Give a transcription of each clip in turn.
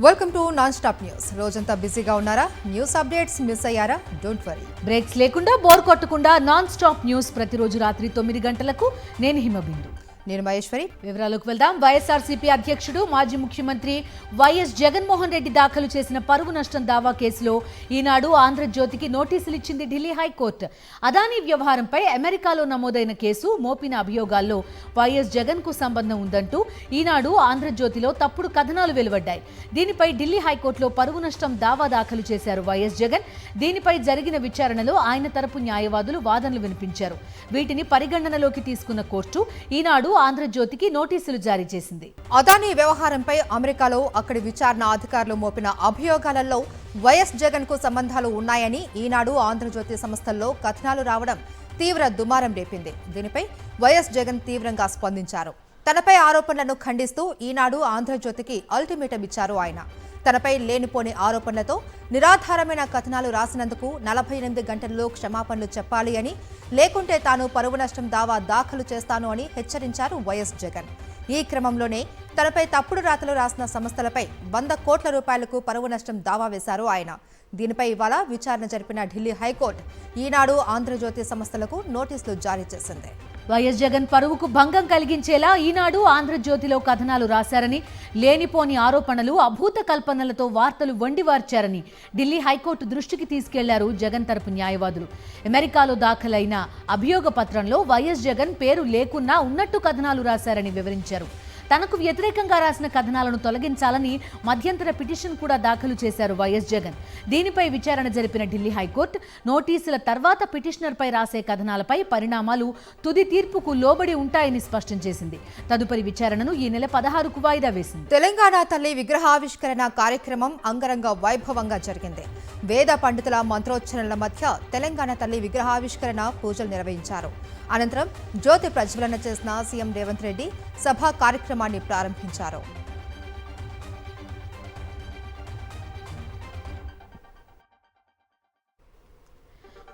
Welcome to non stop news. రోజంతా బిజీగా ఉన్నారా? న్యూస్ అప్డేట్స్ మిస్ అయ్యారా? Don't worry. బ్రేక్స్ లేకుండా బోర్ కొట్టకుండా నాన్ స్టాప్ న్యూస్ ప్రతిరోజు రాత్రి 9 గంటలకు. నేను హిమబిందు. నేను మహేశ్వరి. వివరాలకు వెళ్దాం. వైఎస్ఆర్సీపీ అధ్యక్షుడు మాజీ ముఖ్యమంత్రి వైఎస్ జగన్మోహన్ రెడ్డి దాఖలు చేసిన పరువు నష్టం దావా కేసులో ఈనాడు ఆంధ్రజ్యోతికి నోటీసులు ఇచ్చింది ఢిల్లీ హైకోర్టు. అదానీ వ్యవహారంపై అమెరికాలో నమోదైన కేసు మోపిన అభియోగాల్లో వైఎస్ జగన్ కు సంబంధం ఉందంటూ ఈనాడు ఆంధ్రజ్యోతిలో తప్పుడు కథనాలు వెలువడ్డాయి. దీనిపై ఢిల్లీ హైకోర్టులో పరువు నష్టం దావా దాఖలు చేశారు వైఎస్ జగన్. దీనిపై జరిగిన విచారణలో ఆయన తరపు న్యాయవాదులు వాదనలు వినిపించారు. వీటిని పరిగణనలోకి తీసుకున్న కోర్టు ఈనాడు ఆంధ్రజ్యోతికి నోటీసులు జారీ చేసింది. అదానీ వ్యవహారంపై అమెరికాలో అక్కడి విచారణ అధికారులు మోపిన అభియోగాలలో వైఎస్ జగన్ కు సంబంధాలు ఉన్నాయని ఈనాడు ఆంధ్రజ్యోతి సంస్థల్లో కథనాలు రావడం తీవ్ర దుమారం రేపింది. దీనిపై వైఎస్ జగన్ తీవ్రంగా స్పందించారు. తనపై ఆరోపణలను ఖండిస్తూ ఈనాడు ఆంధ్రజ్యోతికి అల్టిమేటం ఇచ్చారు ఆయన. తనపై లేనిపోని ఆరోపణలతో నిరాధారమైన కథనాలు రాసినందుకు 48 గంటల్లో క్షమాపణలు చెప్పాలి అని, లేకుంటే తాను పరువు నష్టం దావా దాఖలు చేస్తాను అని హెచ్చరించారు వైఎస్ జగన్. ఈ క్రమంలోనే తనపై తప్పుడు రాతలు రాసిన సంస్థలపై 100 కోట్ల రూపాయలకు పరువు నష్టం దావా వేశారు ఆయన. దీనిపై ఇవాళ విచారణ జరిపిన ఢిల్లీ హైకోర్టు ఈనాడు ఆంధ్రజ్యోతి సంస్థలకు నోటీసులు జారీ చేసింది. వైఎస్ జగన్ పరువుకు భంగం కలిగించేలా ఈనాడు ఆంధ్రజ్యోతిలో కథనాలు రాశారని, లేనిపోని ఆరోపణలు అభూత కల్పనలతో వార్తలు వండివార్చారని ఢిల్లీ హైకోర్టు దృష్టికి తీసుకెళ్లారు జగన్ తరపు న్యాయవాదులు. అమెరికాలో దాఖలైన అభియోగ పత్రంలో వైఎస్ జగన్ పేరు లేకున్నా ఉన్నట్టు కథనాలు రాశారని వివరించారు. తనకు వ్యతిరేకంగా రాసిన కథనాలను తొలగించాలని మధ్యంతర పిటిషన్ కూడా దాఖలు చేశారు వైఎస్ జగన్. దీనిపై విచారణ జరిపిన ఢిల్లీ హైకోర్టు నోటీసుల తర్వాత పిటిషనర్పై రాసే కథనాలపై పరిణామాలు తుది తీర్పుకు లోబడి ఉంటాయని స్పష్టం చేసింది. తదుపరి విచారణను ఈ నెల 16కు వాయిదా వేసింది. తెలంగాణ తల్లి విగ్రహావిష్కరణ కార్యక్రమం అంగరంగ వైభవంగా జరిగింది. వేద పండితుల మంత్రోచ్చరణల మధ్య తెలంగాణ తల్లి విగ్రహావిష్కరణ పూజలు నిర్వహించారు. అనంతరం జ్యోతి ప్రజ్వలన చేసిన సీఎం రేవంత్ రెడ్డి సభా కార్యక్రమాన్ని ప్రారంభించారు.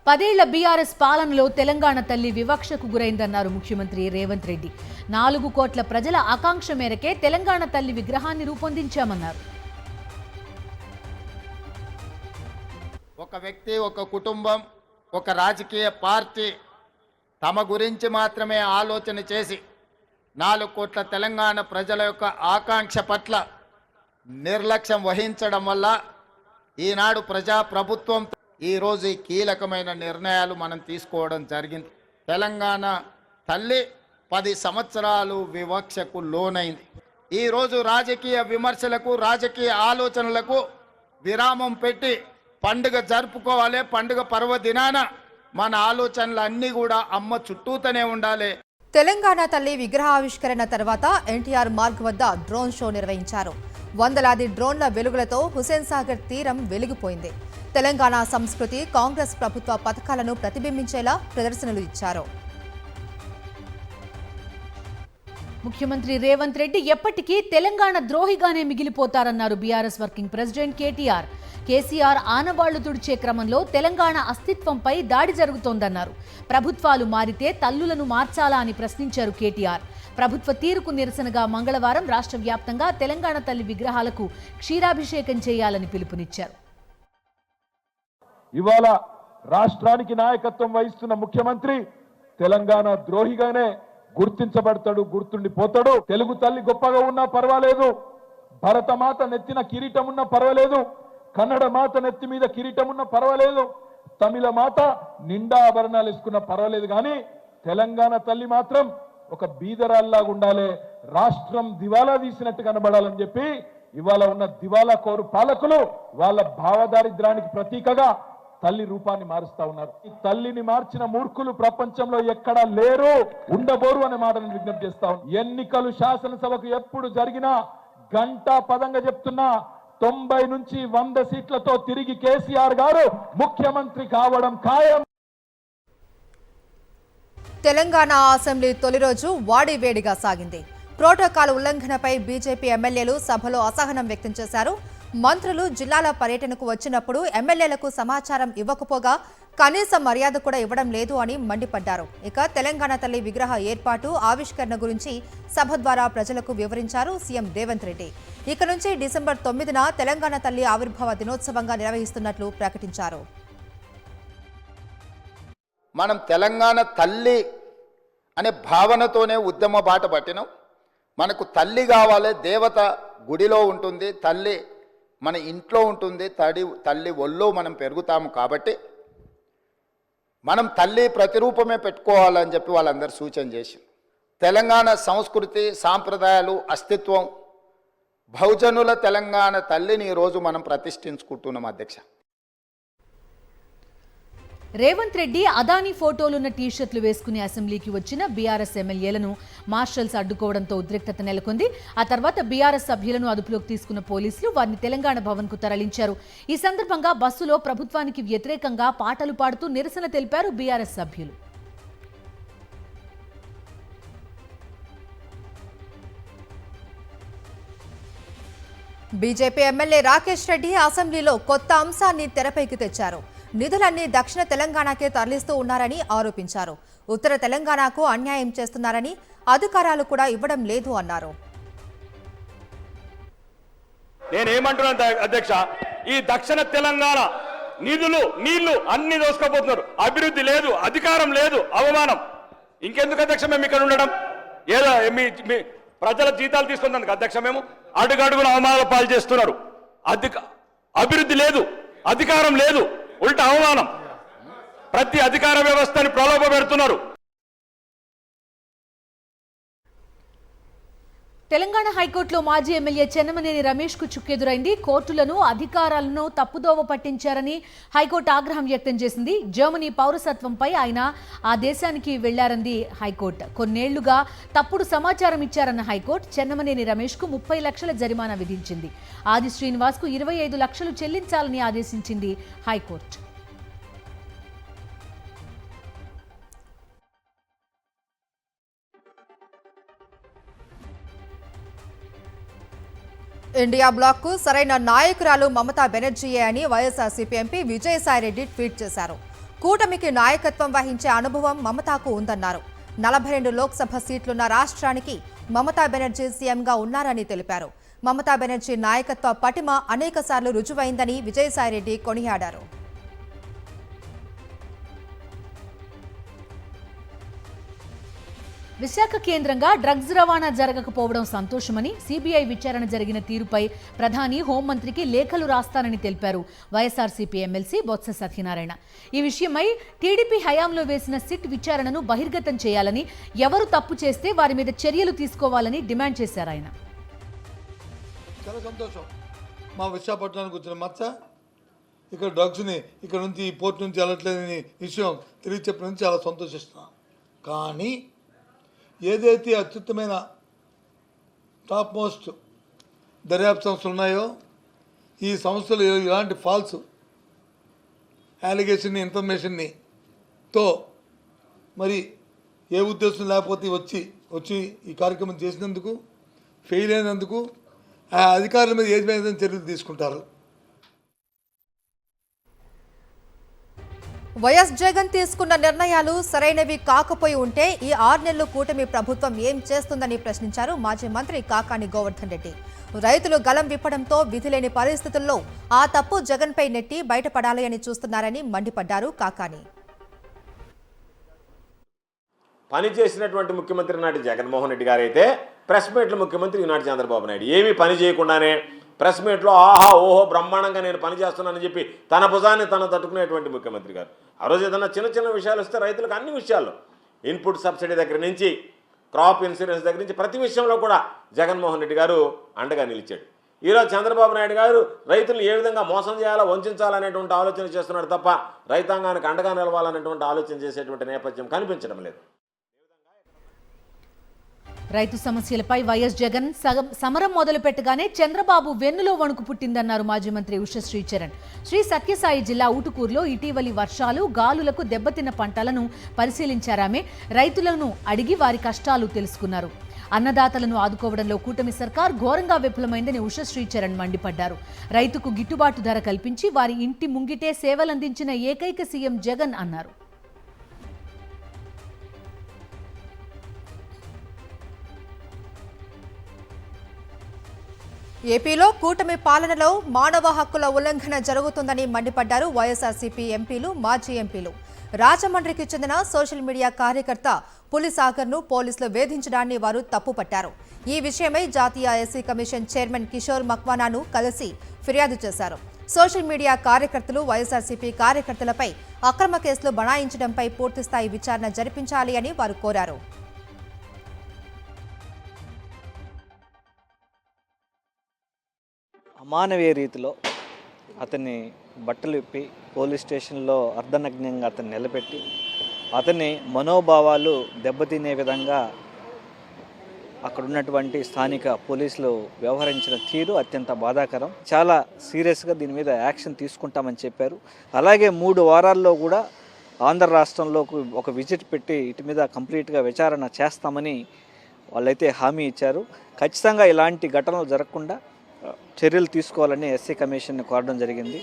పదేళ్ల బీఆర్ఎస్ పాలనలో తెలంగాణ తల్లి వివక్షకు గురైందన్నారు ముఖ్యమంత్రి రేవంత్ రెడ్డి. 4 కోట్ల ప్రజల ఆకాంక్ష మేరకే తెలంగాణ తల్లి విగ్రహాన్ని రూపొందించామన్నారు. ఒక వ్యక్తి, ఒక కుటుంబం, ఒక రాజకీయ పార్టీ తమ గురించి మాత్రమే ఆలోచన చేసి 4 కోట్ల తెలంగాణ ప్రజల యొక్క ఆకాంక్ష పట్ల నిర్లక్ష్యం వహించడం వల్ల ఈనాడు ప్రజాప్రభుత్వం ఈరోజు ఈ కీలకమైన నిర్ణయాలు మనం తీసుకోవడం జరిగింది. తెలంగాణ తల్లి 10 సంవత్సరాలు వివక్షకు లోనైంది. ఈరోజు రాజకీయ విమర్శలకు, రాజకీయ ఆలోచనలకు విరామం పెట్టి పండుగ జరుపుకోవాలి. పండుగ పర్వదినాన మన ఆలోచనలు అన్నీ కూడా అమ్మ చుట్టూతోనే ఉండాలి. తెలంగాణ తల్లి విగ్రహావిష్కరణ తర్వాత ఎన్టీఆర్ మార్గ్ వద్ద డ్రోన్ షో నిర్వహించారు. వందలాది డ్రోన్ల వెలుగులతో హుసేన్ సాగర్ తీరం వెలిగిపోయింది. తెలంగాణ సంస్కృతి, కాంగ్రెస్ ప్రభుత్వ పథకాలను ప్రతిబింబించేలా ప్రదర్శనలు ఇచ్చారు. ముఖ్యమంత్రి రేవంత్ రెడ్డి ఎప్పటికీ తెలంగాణ ద్రోహిగానే మిగిలిపోతారన్నారు బీఆర్ఎస్ వర్కింగ్ ప్రెసిడెంట్ కేటీఆర్. కేసీఆర్ ఆనవాళ్లు తుడిచే క్రమంలో తెలంగాణ అస్తిత్వంపై దాడి జరుగుతోందన్నారు. ప్రభుత్వాలు మారితే తల్లులను మార్చాలా అని ప్రశ్నించారు కేటీఆర్. ప్రభుత్వ తీరుకు నిరసనగా మంగళవారం రాష్ట్ర వ్యాప్తంగా తెలంగాణ తల్లి విగ్రహాలకు క్షీరాభిషేకం చేయాలని పిలుపునిచ్చారు. ఇవాళ రాష్ట్రానికి నాయకత్వం వహిస్తున్న ముఖ్యమంత్రి తెలంగాణ ద్రోహిగానే గుర్తించబడతాడు, గుర్తుండిపోతాడు. తెలుగు తల్లి గొప్పగా ఉన్నా పర్వాలేదు, భరతమాత నెత్తిన కిరీటం ఉన్నా పర్వాలేదు, కన్నడ మాత నెత్తి మీద కిరీటం ఉన్నా పర్వాలేదు, తమిళ మాత నిండా ఆభరణాలు వేసుకున్నా పర్వాలేదు, కానీ తెలంగాణ తల్లి మాత్రం ఒక బీదరాల్లాగా ఉండాలి, రాష్ట్రం దివాలా తీసినట్టు కనబడాలని చెప్పి ఇవాళ ఉన్న దివాలా కోరు పాలకులు వాళ్ళ భావదారిద్రానికి ప్రతీకగా తల్లి రూపాన్ని మారుస్తా ఉన్నారు. ఈ తల్లిని మార్చిన మూర్ఖులు ప్రపంచంలో ఎక్కడా లేరు, ఉండబోరు అనే మాటను విజ్ఞప్తి చేస్తా ఉన్నారు. ఎన్నికలు శాసనసభకు ఎప్పుడు జరిగినా గంటా పదంగా చెప్తున్నా 90 నుంచి 100 సీట్లతో తిరిగి కేసీఆర్ గారు ముఖ్యమంత్రి కావడం ఖాయం. తెలంగాణ అసెంబ్లీ తొలి రోజు వాడివేడిగా సాగింది. ప్రోటోకాల్ ఉల్లంఘనపై బీజేపీ ఎమ్మెల్యేలు సభలో అసహనం వ్యక్తం చేశారు. మంత్రులు జిల్లాల పర్యటనకు వచ్చినప్పుడు ఎమ్మెల్యేలకు సమాచారం ఇవ్వకపోగా కనీస మర్యాద కూడా ఇవ్వడం లేదు అని మండిపడ్డారు. ఇక తెలంగాణ తల్లి విగ్రహ ఏర్పాటు ఆవిష్కరణ గురించి సభ ద్వారా ప్రజలకు వివరించారు సీఎం రేవంత్ రెడ్డి. ఇక నుంచి డిసెంబర్ 9న తెలంగాణ తల్లి ఆవిర్భావ దినోత్సవంగా నిర్వహిస్తున్నట్లు ప్రకటించారు. మనం తెలంగాణ తల్లి అనే భావనతోనే ఉద్యమ బాట పట్టినాం. మనకు తల్లి కావాలి, దేవత గుడిలో ఉంటుంది, తల్లి మన ఇంట్లో ఉంటుంది, తల్లి ఒళ్ళో మనం పెరుగుతాము. కాబట్టి మనం తల్లి ప్రతిరూపమే పెట్టుకోవాలని చెప్పి వాళ్ళందరూ సూచన చేసింది. తెలంగాణ సంస్కృతి సాంప్రదాయాలు అస్తిత్వం బహుజనుల తెలంగాణ తల్లిని ఈరోజు మనం ప్రతిష్ఠించుకుంటున్నాం. అధ్యక్ష, రేవంత్ రెడ్డి అదానీ ఫోటోలున్న టీషర్ట్లు వేసుకుని అసెంబ్లీకి వచ్చిన బీఆర్ఎస్ ఎమ్మెల్యేలను మార్షల్స్ అడ్డుకోవడంతో ఉద్రిక్తత నెలకొంది. ఆ తర్వాత బీఆర్ఎస్ సభ్యులను అదుపులోకి తీసుకున్న పోలీసులు వారిని తెలంగాణ భవన్కు తరలించారు. ఈ సందర్భంగా బస్సులో ప్రభుత్వానికి వ్యతిరేకంగా పాటలు పాడుతూ నిరసన తెలిపారు బీఆర్ఎస్ సభ్యులు. బీజేపీ ఎమ్మెల్యే రాకేష్ రెడ్డి అసెంబ్లీలో కొత్త అంశాన్ని తెరపైకి తెచ్చారు. నిధులన్నీ దక్షిణ తెలంగాణకే తరలిస్తూ ఉన్నారని ఆరోపించారు. ఉత్తర తెలంగాణకు అన్యాయం చేస్తున్నారని, అధికారాలు కూడా ఇవ్వడం లేదు అన్నారు. నేనేమంటున్నా అధ్యక్ష, ఈ దక్షిణ తెలంగాణ నిధులు నీళ్లు అన్ని దోసుకోబోతున్నారు. అభివృద్ధి లేదు, అధికారం లేదు, అవమానం. ఇంకెందుకు అధ్యక్ష మేము ఇక్కడ ఉండడం? ఏదో మీ ప్రజల జీతాలు తీసుకున్నందుకు అధ్యక్ష మేము అడుగడుగున అవమానాల పాలు చేస్తున్నారు. అభివృద్ధి లేదు, అధికారం లేదు, ఉల్టా అవమానం. ప్రతి అధికార వ్యవస్థని ప్రలోభ పెడుతున్నారు. తెలంగాణ హైకోర్టులో మాజీ ఎమ్మెల్యే చెన్నమనేని రమేష్ కు చుక్కెదురైంది. కోర్టులను అధికారాలను తప్పుదోవ పట్టించారని హైకోర్టు ఆగ్రహం వ్యక్తం చేసింది. జర్మనీ పౌరసత్వంపై ఆయన ఆ దేశానికి వెళ్లారంది హైకోర్టు. కొన్నేళ్లుగా తప్పుడు సమాచారం ఇచ్చారన్న హైకోర్టు చెన్నమనేని రమేష్ కు 30 లక్షల జరిమానా విధించింది. ఆది శ్రీనివాస్ కు 25 లక్షలు చెల్లించాలని ఆదేశించింది హైకోర్టు. ఇండియా బ్లాక్ కు సరైన నాయకురాలు మమతా బెనర్జీయే అని వైఎస్ఆర్సీపీ ఎంపీ విజయసాయిరెడ్డి ట్వీట్ చేశారు. కూటమికి నాయకత్వం వహించే అనుభవం మమతాకు ఉందన్నారు. 42 లోక్సభ సీట్లున్న రాష్ట్రానికి మమతా బెనర్జీ సీఎంగా ఉన్నారని తెలిపారు. మమతా బెనర్జీ నాయకత్వ పటిమ అనేకసార్లు రుజువైందని విజయసాయిరెడ్డి కొనియాడారు. విశాఖ కేంద్రంగా డ్రగ్స్ రవాణా జరగకపోవడం సంతోషమని, సీబీఐ విచారణ జరిగిన తీరుపై ప్రధాని హోంమంత్రికి లేఖలు రాస్తానని తెలిపారు వైఎస్ఆర్సీపీ ఎమ్మెల్సీ బొత్స సత్యనారాయణ. ఈ విషయమై టీడీపీ హయాంలో వేసిన సిట్ విచారణను బహిర్గతం చేయాలని, ఎవరు తప్పు చేస్తే వారి మీద చర్యలు తీసుకోవాలని డిమాండ్ చేశారు ఆయన. చాలా సంతోషం. మా విశాఖపట్నానికి వచ్చిన మచ్చ ఇక్కడ డ్రగ్స్ని ఇక్కడ నుంచి ఈ పోర్ట్ నుంచి వెళ్ళట్లేదని విషయం తెలియ చెప్పిన నుంచి చాలా సంతోషిస్తున్నాను. కానీ ఏదైతే అత్యుత్తమైన టాప్ మోస్ట్ దర్యాప్తు సంస్థలు ఉన్నాయో ఈ సంస్థలు ఇలాంటి ఫాల్స్ అలిగేషన్ని ఇన్ఫర్మేషన్ని తో మరి ఏ ఉద్దేశం లేకపోతే వచ్చి ఈ కార్యక్రమం చేసినందుకు ఫెయిల్ అయినందుకు ఆ అధికారుల మీద ఏ విధంగా చర్యలు తీసుకుంటారు. వైఎస్ జగన్ తీసుకున్న నిర్ణయాలు సరైనవి కాకపోయి ఉంటే ఈ 6 నెలలు కూటమి ప్రభుత్వం ఏం చేస్తుందని ప్రశ్నించారు మాజీ మంత్రి కాకాని గోవర్ధన్ రెడ్డి. రైతులు గలం విప్పడంతో విధిలేని పరిస్థితుల్లో ఆ తప్పు జగన్పై నెట్టి బయటపడాలి అని చూస్తున్నారని మండిపడ్డారు కాకాని. పని చేసినటువంటి ముఖ్యమంత్రి నాటి జగన్మోహన్ రెడ్డి గారు అయితే ప్రెస్ మీట్లో ముఖ్యమంత్రి ఈనాటి చంద్రబాబు నాయుడు ఏమీ పని చేయకుండానే ప్రెస్ మీట్లో ఆహా ఓహో బ్రహ్మాండంగా నేను పని చేస్తున్నానని చెప్పి తన భుజాన్ని తను తట్టుకునేటువంటి ముఖ్యమంత్రి గారు. ఆ రోజు ఏదన్నా చిన్న చిన్న విషయాలు వస్తే రైతులకు అన్ని విషయాల్లో ఇన్పుట్ సబ్సిడీ దగ్గర నుంచి క్రాప్ ఇన్సూరెన్స్ దగ్గర నుంచి ప్రతి విషయంలో కూడా జగన్మోహన్ రెడ్డి గారు అండగా నిలిచాడు. ఈరోజు చంద్రబాబు నాయుడు గారు రైతులు ఏ విధంగా మోసం చేయాలో వంచాలనేటువంటి ఆలోచన చేస్తున్నాడు తప్ప రైతాంగానికి అండగా నిలవాలనేటువంటి ఆలోచన చేసేటువంటి నేపథ్యం కనిపించడం లేదు. రైతు సమస్యలపై వైఎస్ జగన్ సమరం మొదలు పెట్టగానే చంద్రబాబు వెన్నులో వణుకు పుట్టిందన్నారు మాజీ మంత్రి ఉష శ్రీచరణ్. శ్రీ సత్యసాయి జిల్లా ఊటుకూరులో ఇటీవలి వర్షాలు గాలులకు దెబ్బతిన్న పంటలను పరిశీలించారామె. రైతులను అడిగి వారి కష్టాలు తెలుసుకున్నారు. అన్నదాతలను ఆదుకోవడంలో కూటమి సర్కార్ ఘోరంగా విఫలమైందని ఉషశ్రీ చరణ్ మండిపడ్డారు. రైతుకు గిట్టుబాటు ధర కల్పించి వారి ఇంటి ముంగిటే సేవలందించిన ఏకైక సీఎం జగన్ అన్నారు. ఏపీలో కూటమి పాలనలో మానవ హక్కుల ఉల్లంఘన జరుగుతుందని మండిపడ్డారు వైఎస్ఆర్సీపీ ఎంపీలు, మాజీ ఎంపీలు. రాజమండ్రికి చెందిన సోషల్ మీడియా కార్యకర్త పులిసాగర్ను పోలీసులు వేధించడాన్ని వారు తప్పుపట్టారు. ఈ విషయమై జాతీయ ఎస్సీ కమిషన్ చైర్మన్ కిషోర్ మక్వానాను కలిసి ఫిర్యాదు చేశారు. సోషల్ మీడియా కార్యకర్తలు వైఎస్ఆర్సీపీ కార్యకర్తలపై అక్రమ కేసులు బనాయించడంపై పూర్తిస్థాయి విచారణ జరిపించాలి అని వారు కోరారు. అమానవీయ రీతిలో అతన్ని బట్టలు ఇప్పి పోలీస్ స్టేషన్లో అర్ధనగ్నంగా అతన్ని నిలబెట్టి అతని మనోభావాలు దెబ్బతినే విధంగా అక్కడ ఉన్నటువంటి స్థానిక పోలీసులు వ్యవహరించిన తీరు అత్యంత బాధాకరం. చాలా సీరియస్గా దీని మీద యాక్షన్ తీసుకుంటామని చెప్పారు. అలాగే 3 వారాల్లో కూడా ఆంధ్ర రాష్ట్రంలో ఒక విజిట్ పెట్టి ఇటు మీద కంప్లీట్గా విచారణ చేస్తామని వాళ్ళైతే హామీ ఇచ్చారు. ఖచ్చితంగా ఇలాంటి ఘటనలు జరగకుండా చర్యలు తీసుకోవాలని ఎస్సీ కమిషన్ని కోరడం జరిగింది.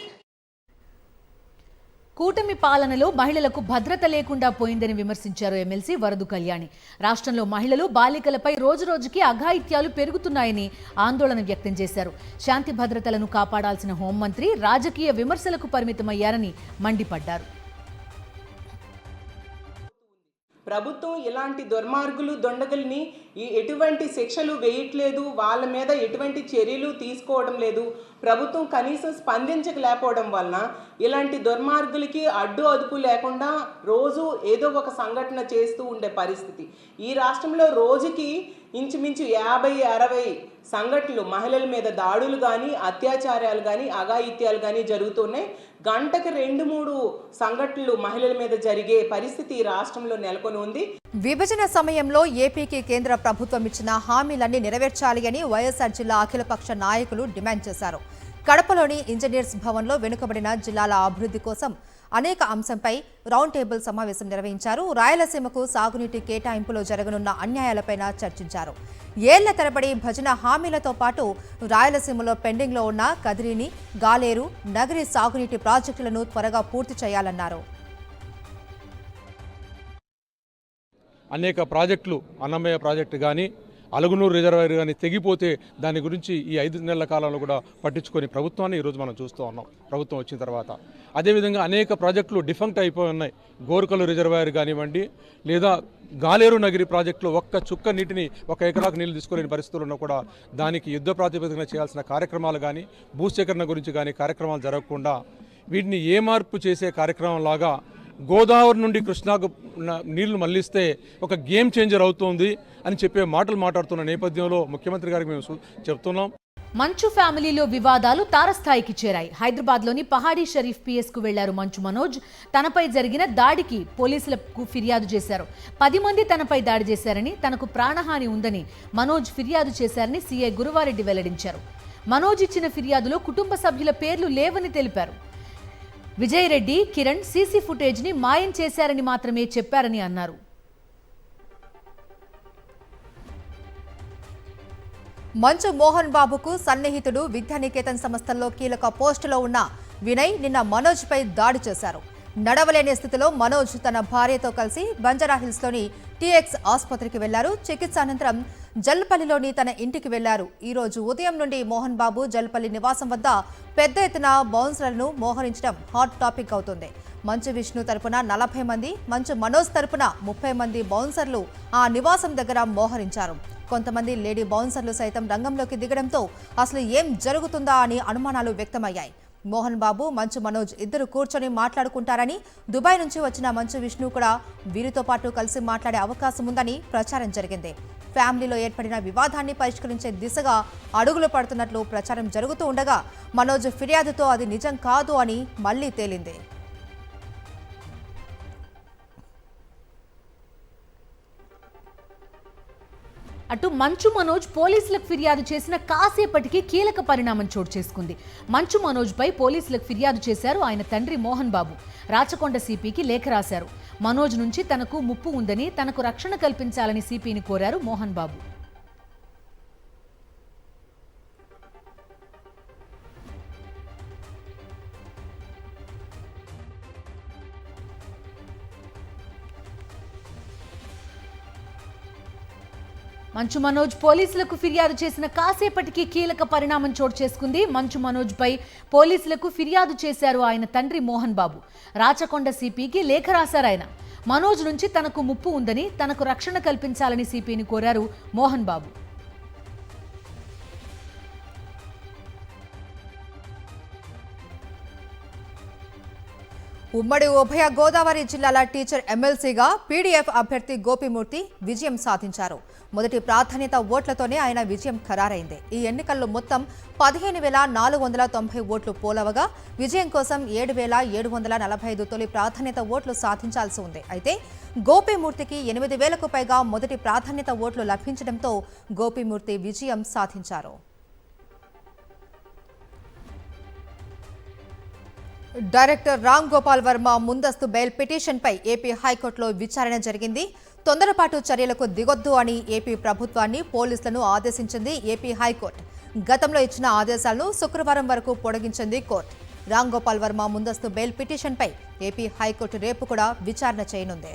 కూటమి పాలనలో మహిళలకు భద్రత లేకుండా పోయిందని విమర్శించారు ఎమ్మెల్సీ వరదు కళ్యాణి. రాష్ట్రంలో మహిళలు, బాలికలపై రోజురోజుకి అఘాయిత్యాలు పెరుగుతున్నాయని ఆందోళన వ్యక్తం చేశారు. శాంతి భద్రతలను కాపాడాల్సిన హోంమంత్రి రాజకీయ విమర్శలకు పరిమితమయ్యారని మండిపడ్డారు. ప్రభుత్వం ఇలాంటి దుర్మార్గులు, దొండగల్ని ఎటువంటి శిక్షలు వేయట్లేదు, వాళ్ళ మీద ఎటువంటి చర్యలు తీసుకోవడం లేదు. ప్రభుత్వం కనీసం స్పందించలేకపోవడం వలన ఇలాంటి దుర్మార్గులకి అడ్డు అదుపు లేకుండా రోజు ఏదో ఒక సంఘటన చేస్తూ ఉండే పరిస్థితి. ఈ రాష్ట్రంలో రోజుకి ఇంచుమించు 50-60 సంఘటనలు, మహిళల మీద దాడులు కానీ, అత్యాచారాలు కానీ, అఘాయిత్యాలు కానీ జరుగుతున్నాయి. గంటకు 2-3 సంఘటనలు మహిళల మీద జరిగే పరిస్థితి ఈ రాష్ట్రంలో నెలకొని ఉంది. విభజన సమయంలో ఏపీకి కేంద్ర ప్రభుత్వం ఇచ్చిన హామీలన్నీ నెరవేర్చాలి అని వైఎస్ఆర్ జిల్లా అఖిలపక్ష నాయకులు డిమాండ్ చేశారు. కడపలోని ఇంజనీర్స్ భవన్లో వెనుకబడిన జిల్లాల అభివృద్ధి కోసం అనేక అంశంపై రౌండ్ టేబుల్ సమావేశం నిర్వహించారు. రాయలసీమకు సాగునీటి కేటాయింపులో జరగనున్న అన్యాయాలపైన చర్చించారు. ఏళ్ల తరబడి భజన హామీలతో పాటు రాయలసీమలో పెండింగ్లో ఉన్న కదిరిని, గాలేరు, నగరి సాగునీటి ప్రాజెక్టులను త్వరగా పూర్తి చేయాలన్నారు. అనేక ప్రాజెక్టులు, అన్నమయ్య ప్రాజెక్టు కానీ, అలుగునూరు రిజర్వాయర్ కానీ తెగిపోతే దాని గురించి ఈ 5 నెలల కాలంలో కూడా పట్టించుకొని ప్రభుత్వాన్ని ఈరోజు మనం చూస్తూ ఉన్నాం. ప్రభుత్వం వచ్చిన తర్వాత అదేవిధంగా అనేక ప్రాజెక్టులు డిఫంక్ట్ అయిపోయి ఉన్నాయి. గోరుకల్లు రిజర్వాయర్ కానివ్వండి, లేదా గాలేరు నగరి ప్రాజెక్టులో ఒక్క చుక్క నీటిని 1 ఎకరాకు నీళ్లు తీసుకోలేని పరిస్థితులు ఉన్నా కూడా దానికి యుద్ధ ప్రాతిపదికన చేయాల్సిన కార్యక్రమాలు కానీ, భూసేకరణ గురించి కానీ కార్యక్రమాలు జరగకుండా వీటిని ఏ మార్పు చేసే కార్యక్రమం లాగా గోదావరి నుండి కృష్ణాకు నీళ్లు మళ్లిస్తే ఒక గేమ్ చేంజర్ అవుతోంది అని చెప్పే మాటలు మాట్లాడుతున్న నేపథ్యంలో ముఖ్యమంత్రి గారికి మేము చెప్తున్నాం. మంచు ఫ్యామిలీలో వివాదాలు తారస్థాయికి చేరాయి. హైదరాబాద్లోని పహాడీ షరీఫ్ పిఎస్కు వెళ్లారు మంచు మనోజ్. తనపై జరిగిన దాడికి పోలీసులకు ఫిర్యాదు చేశారు. 10 మంది తనపై దాడి చేశారని, తనకు ప్రాణహాని ఉందని మనోజ్ ఫిర్యాదు చేశారని సీఐ గురువారెడ్డి వెల్లడించారు. మనోజ్ ఇచ్చిన ఫిర్యాదులో కుటుంబ సభ్యుల పేర్లు లేవని తెలిపారు. విజయ్ రెడ్డి, కిరణ్ సీసీ ఫుటేజ్ని మాయం చేశారని మాత్రమే చెప్పారని అన్నారు. మంచు మోహన్ బాబుకు సన్నిహితుడు, విద్యానికేతన్ సంస్థల్లో కీలక పోస్టులో ఉన్న వినయ్ నిన్న మనోజ్పై దాడి చేశారు. నడవలేని స్థితిలో మనోజ్ తన భార్యతో కలిసి బంజారాహిల్స్లోని టీఎక్స్ ఆసుపత్రికి వెళ్లారు. చికిత్స అనంతరం జల్పల్లిలోని తన ఇంటికి వెళ్లారు. ఈ రోజు ఉదయం నుండి మోహన్ బాబు జల్పల్లి నివాసం వద్ద పెద్ద ఎత్తున బౌన్సర్లను మోహరించడం హాట్ టాపిక్ అవుతుంది. మంచు విష్ణు తరపున 40 మంది, మంచు మనోజ్ తరపున 30 మంది బౌన్సర్లు ఆ నివాసం దగ్గర మోహరించారు. కొంతమంది లేడీ బౌన్సర్లు సైతం రంగంలోకి దిగడంతో అసలు ఏం జరుగుతుందా అని అనుమానాలు వ్యక్తమయ్యాయి. మోహన్ బాబు, మంచు మనోజ్ ఇద్దరు కూర్చొని మాట్లాడుకుంటారని, దుబాయ్ నుంచి వచ్చిన మంచు విష్ణు కూడా వీరితో పాటు కలిసి మాట్లాడే అవకాశం ఉందని ప్రచారం జరిగింది. ఫ్యామిలీలో ఏర్పడిన వివాదాన్ని పరిష్కరించే దిశగా అడుగులు పడుతున్నట్లు ప్రచారం జరుగుతూ ఉండగా మనోజ్ ఫిర్యాదుతో అది నిజం కాదు అని మళ్లీ తేలింది. అటు మంచు మనోజ్ పోలీసులకు ఫిర్యాదు చేసిన కాసేపటికి కీలక పరిణామం చోటు చేసుకుంది. మంచు మనోజ్పై పోలీసులకు ఫిర్యాదు చేశారు ఆయన తండ్రి మోహన్ బాబు. రాచకొండ సిపికి లేఖ రాశారు. మనోజ్ నుంచి తనకు ముప్పు ఉందని, తనకు రక్షణ కల్పించాలని సిపిని కోరారు మోహన్ బాబు. మంచు మనోజ్ పోలీసులకు ఫిర్యాదు చేసిన కాసేపటికి కీలక పరిణామం చోటు చేసుకుంది. మంచు మనోజ్ పై పోలీసులకు ఫిర్యాదు చేశారు ఆయన తండ్రి మోహన్ బాబు. రాచకొండ సిపికి లేఖ రాశారు ఆయన. మనోజ్ నుంచి తనకు ముప్పు ఉందని, తనకు రక్షణ కల్పించాలని సిపిని కోరారు మోహన్ బాబు. ఉమ్మడి ఉభయ గోదావరి జిల్లాల టీచర్ ఎమ్మెల్సీగా పీడీఎఫ్ అభ్యర్థి గోపిమూర్తి విజయం సాధించారు. మొదటి ప్రాధాన్యత ఓట్లతోనే ఆయన విజయం ఖరారైంది. ఈ ఎన్నికల్లో మొత్తం 15,490 ఓట్లు పోలవగా విజయం కోసం 7,745 తొలి ప్రాధాన్యత ఓట్లు సాధించాల్సి ఉంది. అయితే గోపిమూర్తికి 8,000కు పైగా మొదటి ప్రాధాన్యత ఓట్లు లభించడంతో గోపిమూర్తి విజయం సాధించారు. డైరెక్టర్ రామ్ గోపాల్ వర్మ ముందస్తు బెయిల్ పిటిషన్పై ఏపీ హైకోర్టులో విచారణ జరిగింది. తొందరపాటు చర్యలకు దిగొద్దు అని ఏపీ ప్రభుత్వాన్ని, పోలీసులను ఆదేశించింది ఏపీ హైకోర్టు. గతంలో ఇచ్చిన ఆదేశాలను శుక్రవారం వరకు పొడిగించింది కోర్టు. రామ్ గోపాల్ వర్మ ముందస్తు బెయిల్ పిటిషన్పై ఏపీ హైకోర్టు రేపు కూడా విచారణ చేయనుంది.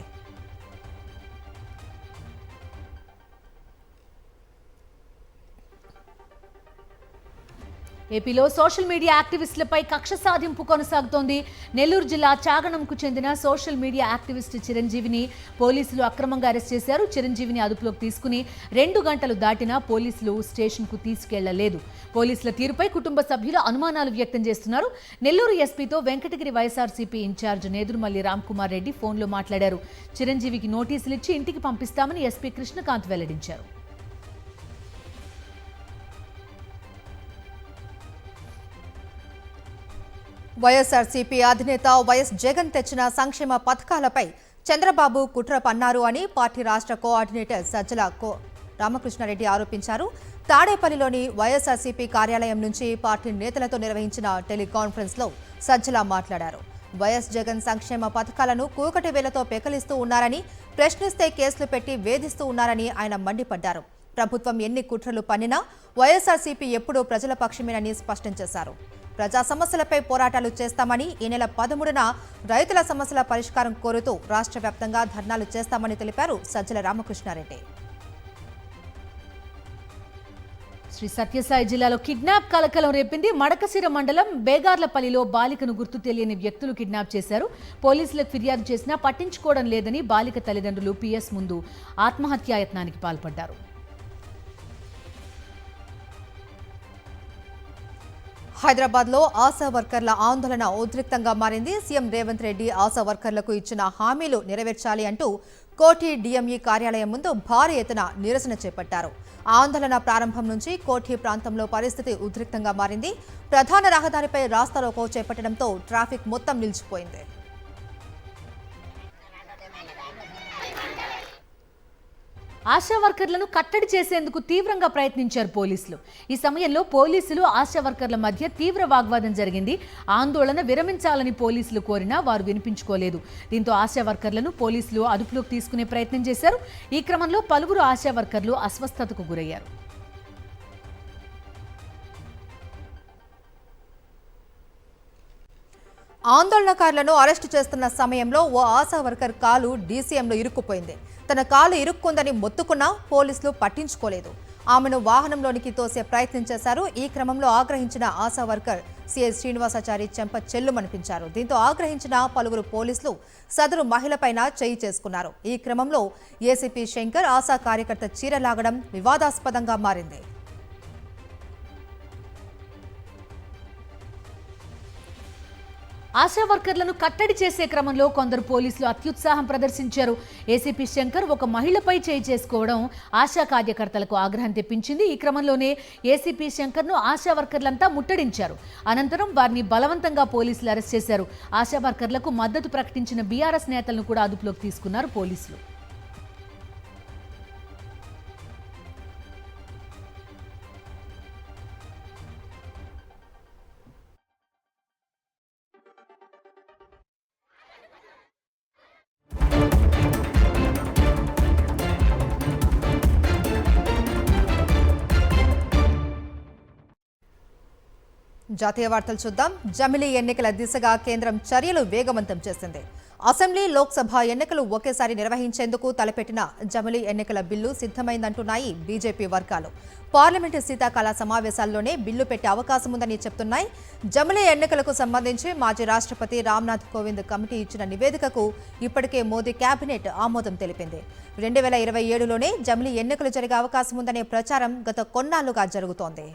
ఏపీలో సోషల్ మీడియా యాక్టివిస్టులపై కక్ష సాధింపు కొనసాగుతోంది. నెల్లూరు జిల్లా చాగనంకు చెందిన సోషల్ మీడియా యాక్టివిస్ట్ చిరంజీవిని పోలీసులు అక్రమంగా అరెస్ట్ చేశారు. చిరంజీవిని అదుపులోకి తీసుకుని 2 గంటలు దాటినా పోలీసులు స్టేషన్కు తీసుకెళ్లలేదు. పోలీసుల తీరుపై కుటుంబ సభ్యులు అనుమానాలు వ్యక్తం చేస్తున్నారు. నెల్లూరు ఎస్పీతో వెంకటగిరి వైఎస్ఆర్సీపీ ఇన్ఛార్జ్ నేదురుమల్లి రామ్కుమార్ రెడ్డి ఫోన్లో మాట్లాడారు. చిరంజీవికి నోటీసులు ఇచ్చి ఇంటికి పంపిస్తామని ఎస్పీ కృష్ణకాంత్ వెల్లడించారు. వైఎస్ఆర్సీపీ అధినేత వైఎస్ జగన్ తెచ్చిన సంక్షేమ పథకాలపై చంద్రబాబు కుట్ర పన్నారు అని పార్టీ రాష్ట్ర కోఆర్డినేటర్ సజ్జల రామకృష్ణారెడ్డి ఆరోపించారు. తాడేపల్లిలోని వైఎస్ఆర్సీపీ కార్యాలయం నుంచి పార్టీ నేతలతో నిర్వహించిన టెలికాన్ఫరెన్స్లో సజ్జల మాట్లాడారు. వైఎస్ జగన్ సంక్షేమ పథకాలను కూకటి వేలతో పెకలిస్తూ ఉన్నారని, ప్రశ్నిస్తే కేసులు పెట్టి వేధిస్తూ ఉన్నారని ఆయన మండిపడ్డారు. ప్రభుత్వం ఎన్ని కుట్రలు పన్నినా వైఎస్ఆర్సీపీ ఎప్పుడూ ప్రజల పక్షమేనని స్పష్టం చేశారు. ప్రజా సమస్యలపై పోరాటాలు చేస్తామని, ఈ నెల 13న రైతుల సమస్యల పరిష్కారం కోరుతూ రాష్ట్ర వ్యాప్తంగా ధర్నాలు చేస్తామని తెలిపారు సజ్జల రామకృష్ణారెడ్డి. శ్రీ సత్యసాయి జిల్లాలో కిడ్నాప్ కలకలం రేపింది. మడకశిర మండలం బేగార్లపల్లిలో బాలికను గుర్తు తెలియని వ్యక్తులు కిడ్నాప్ చేశారు. పోలీసులకు ఫిర్యాదు చేసినా పట్టించుకోవడం లేదని బాలిక తల్లిదండ్రులు పిఎస్ ముందు ఆత్మహత్యాయత్నానికి పాల్పడ్డారు. హైదరాబాద్లో ఆశా వర్కర్ల ఆందోళన ఉద్రిక్తంగా మారింది. సీఎం రేవంత్ రెడ్డి ఆశా వర్కర్లకు ఇచ్చిన హామీలు నెరవేర్చాలి అంటూ కోఠి డిఎంఈ కార్యాలయం ముందు భారీ ఎత్తున నిరసన చేపట్టారు. ఆందోళన ప్రారంభం నుంచి కోఠి ప్రాంతంలో పరిస్థితి ఉద్రిక్తంగా మారింది. ప్రధాన రహదారిపై రాస్తారోకో చేపట్టడంతో ట్రాఫిక్ మొత్తం నిలిచిపోయింది. ఆశా వర్కర్లను కట్టడి చేసేందుకు తీవ్రంగా ప్రయత్నించారు పోలీసులు. ఈ సమయంలో పోలీసులు ఆశా వర్కర్ల మధ్య తీవ్ర వాగ్వాదం జరిగింది. ఆందోళన విరమించాలని పోలీసులు కోరినా వారు వినిపించుకోలేదు. దీంతో ఆశా వర్కర్లను పోలీసులు అదుపులోకి తీసుకునే ప్రయత్నం చేశారు. ఈ క్రమంలో పలువురు ఆశా వర్కర్లు అస్వస్థతకు గురయ్యారు. ఆందోళనకారులను అరెస్టు చేస్తున్న సమయంలో ఓ ఆశా వర్కర్ కాలు డీసీఎంలో ఇరుక్కుపోయింది. తన కాలు ఇరుక్కుందని మొత్తుకున్నా పోలీసులు పట్టించుకోలేదు. ఆమెను వాహనంలోనికి తోసే ప్రయత్నం చేశారు. ఈ క్రమంలో ఆగ్రహించిన ఆశా వర్కర్ సిఐ శ్రీనివాసాచారి చెంప చెల్లుమనిపించారు. దీంతో ఆగ్రహించిన పలువురు పోలీసులు సదరు మహిళపైన చేయి చేసుకున్నారు. ఈ క్రమంలో ఏసీపీ శంకర్ ఆశా కార్యకర్త చీర లాగడం వివాదాస్పదంగా మారింది. ఆశా వర్కర్లను కట్టడి చేసే క్రమంలో కొందరు పోలీసులు అత్యుత్సాహం ప్రదర్శించారు. ఏసీపీ శంకర్ ఒక మహిళపై చేయి చేసుకోవడం ఆశా కార్యకర్తలకు ఆగ్రహం తెప్పించింది. ఈ క్రమంలోనే ఏసీపీ శంకర్ను ఆశా వర్కర్లంతా ముట్టడించారు. అనంతరం వారిని బలవంతంగా పోలీసులు అరెస్ట్ చేశారు. ఆశా వర్కర్లకు మద్దతు ప్రకటించిన బీఆర్ఎస్ నేతలను కూడా అదుపులోకి తీసుకున్నారు పోలీసులు. జాతీయ వార్తలు చూద్దాం. జమిలీ ఎన్నికల దిశగా కేంద్రం చర్యలు వేగవంతం చేసింది. అసెంబ్లీ, లోక్సభ ఎన్నికలు ఒకేసారి నిర్వహించేందుకు తలపెట్టిన జమిలీ ఎన్నికల బిల్లు సిద్ధమైందంటున్నాయి బీజేపీ వర్గాలు. పార్లమెంటు శీతాకాల సమావేశాల్లోనే బిల్లు పెట్టే అవకాశం ఉందని చెప్తున్నాయి. జమిలీ ఎన్నికలకు సంబంధించి మాజీ రాష్ట్రపతి రామ్నాథ్ కోవింద్ కమిటీ ఇచ్చిన నివేదికకు ఇప్పటికే మోదీ కేబినెట్ ఆమోదం తెలిపింది. 2027లోనే జమిలీ ఎన్నికలు జరిగే అవకాశం ఉందనే ప్రచారం గత కొన్నాళ్లుగా జరుగుతోంది.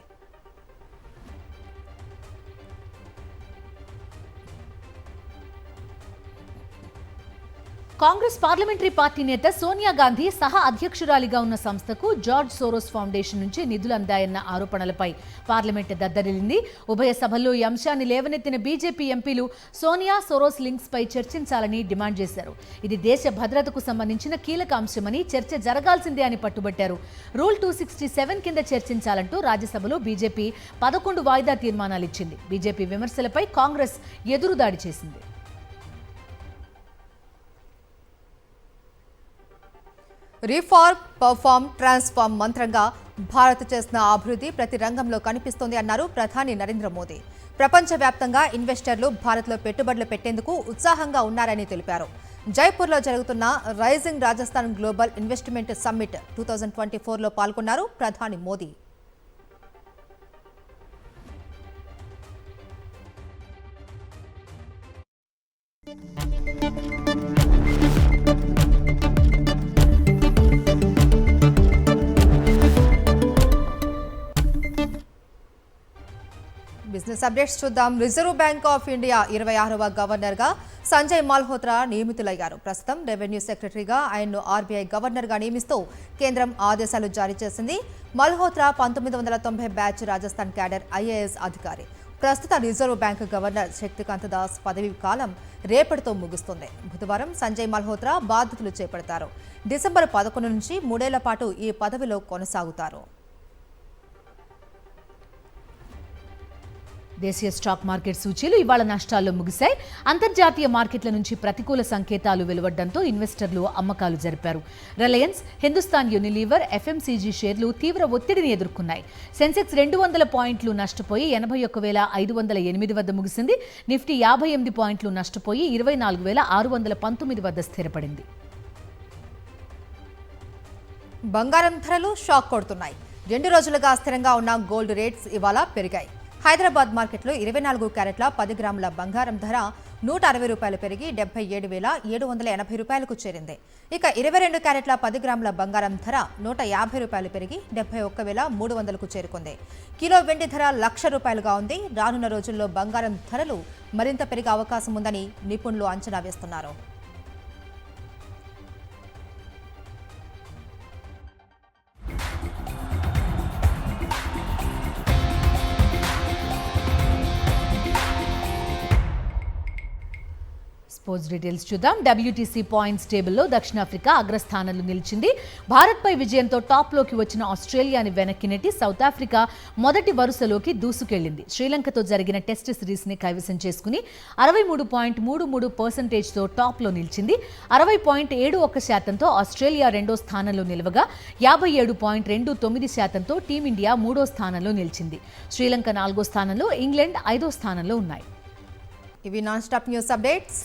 కాంగ్రెస్ పార్లమెంటరీ పార్టీ నేత సోనియా గాంధీ సహా అధ్యక్షురాలిగా ఉన్న సంస్థకు జార్జ్ సోరోస్ ఫౌండేషన్ నుంచి నిధులు అందాయన్న ఆరోపణలపై పార్లమెంట్ దద్దరిల్లింది. ఉభయ సభల్లో ఈ అంశాన్ని లేవనెత్తిన బీజేపీ ఎంపీలు సోనియా, సోరోస్ లింక్స్ పై చర్చించాలని డిమాండ్ చేశారు. ఇది దేశ భద్రతకు సంబంధించిన కీలక అంశమని, చర్చ జరగాల్సిందే అని పట్టుబట్టారు. రూల్ 267 కింద చర్చించాలంటూ రాజ్యసభలో బీజేపీ 11 వాయిదా తీర్మానాలిచ్చింది. బీజేపీ విమర్శలపై కాంగ్రెస్ ఎదురుదాడి చేసింది. రీఫార్మ్, పర్ఫార్మ్, ట్రాన్స్ఫార్మ్ మంత్రంగా భారత్ చేసిన అభివృద్ధి ప్రతి రంగంలో కనిపిస్తోంది అన్నారు ప్రధాని నరేంద్ర మోదీ. ప్రపంచవ్యాప్తంగా ఇన్వెస్టర్లు భారత్లో పెట్టుబడులు పెట్టేందుకు ఉత్సాహంగా ఉన్నారని తెలిపారు. జైపూర్లో జరుగుతున్న rising Rajasthan global investment summit 2024లో పాల్గొన్నారు ప్రధాని మోదీ. బిజినెస్ అప్డేట్స్ చూద్దాం. రిజర్వ్ బ్యాంక్ ఆఫ్ ఇండియా 26వ గవర్నర్గా సంజయ్ మల్హోత్రా నియమితులయ్యారు. ప్రస్తుతం రెవెన్యూ సెక్రటరీగా ఆయన్ను ఆర్బీఐ గవర్నర్గా నియమిస్తూ కేంద్రం ఆదేశాలు జారీ చేసింది. Malhotra 1990 batch Rajasthan cadre IAS అధికారి. ప్రస్తుత reserve bank governor Shaktikanta Das పదవీ కాలం రేపటితో ముగుస్తుంది. బుధవారం సంజయ్ మల్హోత్రా బాధ్యతలు చేపడతారు. డిసెంబర్ 11 నుంచి 3 ఏళ్ల పాటు ఈ పదవిలో కొనసాగుతారు. దేశీయ స్టాక్ మార్కెట్ సూచీలు ఇవాళ నష్టాల్లో ముగిశాయి. అంతర్జాతీయ మార్కెట్ల నుంచి ప్రతికూల సంకేతాలు వెలువడడంతో ఇన్వెస్టర్లు అమ్మకాలు జరిపారు. రిలయన్స్, హిందుస్థాన్ యూనిలీవర్, ఎఫ్ఎంసీజీ షేర్లు తీవ్ర ఒత్తిడిని ఎదుర్కొన్నాయి. సెన్సెక్స్ 200 పాయింట్లు నష్టపోయి 81,508 వద్ద ముగిసింది. నిఫ్టీ 58 పాయింట్లు నష్టపోయి 24,619 వద్ద స్థిరపడింది. బంగారం ధరలు షాక్ కొడుతున్నాయి. 2 రోజులుగా స్థిరంగా ఉన్న గోల్డ్ రేట్స్ ఇవాళ పెరిగాయి. హైదరాబాద్ మార్కెట్లో 24 క్యారెట్ల 10 గ్రాముల బంగారం ధర ₹160 పెరిగి 77,780 రూపాయలకు చేరింది. ఇక 22 క్యారెట్ల 10 గ్రాముల బంగారం ధర ₹150 పెరిగి 71,300కు చేరుకుంది. కిలో వెండి ధర ₹1,00,000గా ఉంది. రానున్న రోజుల్లో బంగారం ధరలు మరింత పెరిగే అవకాశం ఉందని నిపుణులు అంచనా వేస్తున్నారు. స్పోర్ట్స్ డీటెయిల్స్ చూద్దాం. WTC పాయింట్స్ టేబుల్లో దక్షిణాఫ్రికా అగ్రస్థానంలో నిలిచింది. భారత్పై విజయంతో టాప్లోకి వచ్చిన ఆస్ట్రేలియాని వెనక్కి నెట్టి సౌత్ ఆఫ్రికా మొదటి వరుసలోకి దూసుకెళ్లింది. శ్రీలంకతో జరిగిన టెస్ట్ సిరీస్ని కైవసం చేసుకుని 63.33%తో టాప్లో నిలిచింది. 60.71%తో ఆస్ట్రేలియా రెండో స్థానంలో నిలవగా 57.29%తో టీమిండియా మూడో స్థానంలో నిలిచింది. శ్రీలంక 4వ స్థానంలో, ఇంగ్లాండ్ 5వ స్థానంలో ఉన్నాయి. ఇవి నాన్ స్టాప్ న్యూస్ అప్డేట్స్.